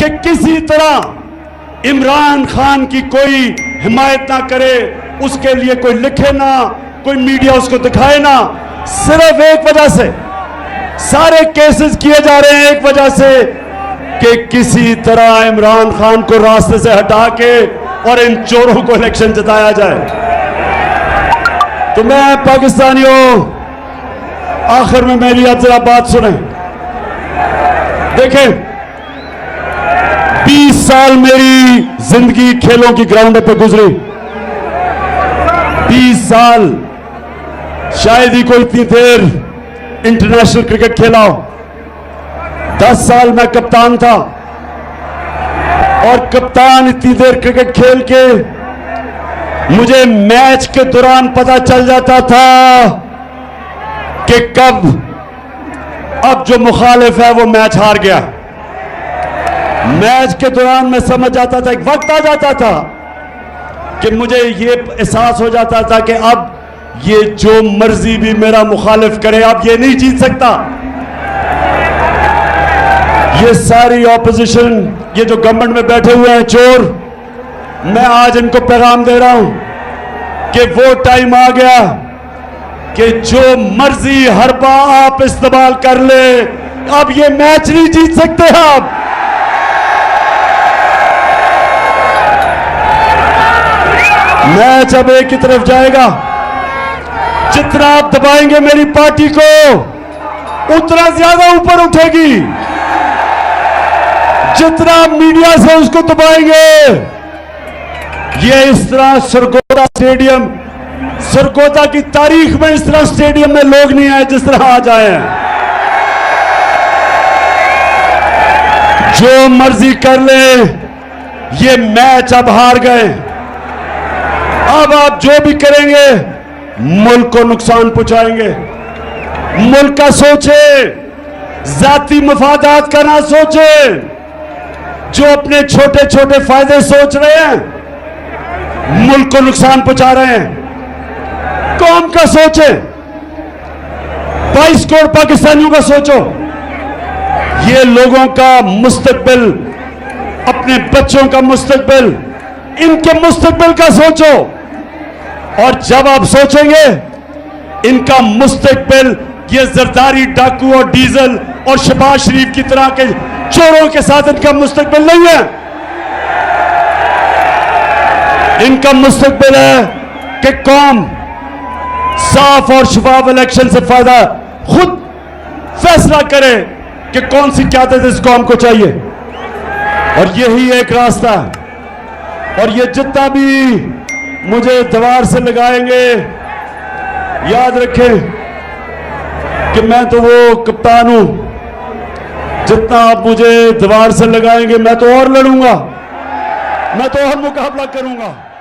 कि किसी तरह इमरान खान की कोई हिमायत ना करे, उसके लिए कोई लिखे ना, कोई मीडिया उसको दिखाए ना। सिर्फ एक वजह से सारे केसेस किए जा रहे हैं, एक वजह से कि किसी तरह इमरान खान को रास्ते से हटा के और इन चोरों को इलेक्शन जिताया जाए। तो मैं पाकिस्तानियों, आखिर में मेरी अब जरा बात सुने। देखें, 20 साल मेरी जिंदगी खेलों की ग्राउंड पे गुजरी। 20 साल, शायद ही कोई इतनी देर इंटरनेशनल क्रिकेट खेला हो। 10 साल मैं कप्तान था, और कप्तान इतनी देर क्रिकेट खेल के मुझे मैच के दौरान पता चल जाता था कि कब अब जो मुखालिफ है वो मैच हार गया। मैच के दौरान मैं समझ जाता था, एक वक्त आ जाता था कि मुझे ये एहसास हो जाता था कि अब ये जो मर्जी भी मेरा मुखालिफ करे, अब ये नहीं जीत सकता। ये सारी ऑपोजिशन, ये जो गवर्नमेंट में बैठे हुए हैं चोर, मैं आज इनको पैगाम दे रहा हूं कि वो टाइम आ गया कि जो मर्जी हरबा आप इस्तेमाल कर ले, अब ये मैच नहीं जीत सकते। आप मैच अब एक की तरफ जाएगा। जितना आप दबाएंगे मेरी पार्टी को, उतना ज्यादा ऊपर उठेगी। जितना मीडिया से उसको दबाएंगे, ये इस तरह सरगोदा स्टेडियम, सरगोदा की तारीख में इस तरह स्टेडियम में लोग नहीं आए जिस तरह आज आए हैं। जो मर्जी कर ले, ये मैच अब हार गए। अब आप जो भी करेंगे मुल्क को नुकसान पहुंचाएंगे। मुल्क का सोचे, जाती मफादात का ना सोचे। जो अपने छोटे छोटे फायदे सोच रहे हैं, मुल्क को नुकसान पहुंचा रहे हैं। कौम का सोचे, 22 करोड़ पाकिस्तानियों का सोचो। ये लोगों का मुस्तकबिल, अपने बच्चों का मुस्तकबिल, इनके मुस्तकबिल का सोचो। और जब आप सोचेंगे इनका मुस्तकबिल, ये जरदारी, डाकू और डीजल और शहबाज शरीफ की तरह के चोरों के साथ इनका मुस्तकबिल नहीं है। इनका मुस्तकबिल है कि कौम साफ और शफाफ इलेक्शन से फायदा खुद फैसला करे कि कौन सी क़यादत इस कौम को चाहिए। और यही एक रास्ता है। और ये जितना भी मुझे दीवार से लगाएंगे, याद रखें कि मैं तो वो कप्तान हूं। जितना आप मुझे दीवार से लगाएंगे, मैं तो और लड़ूंगा, मैं तो और मुकाबला करूंगा।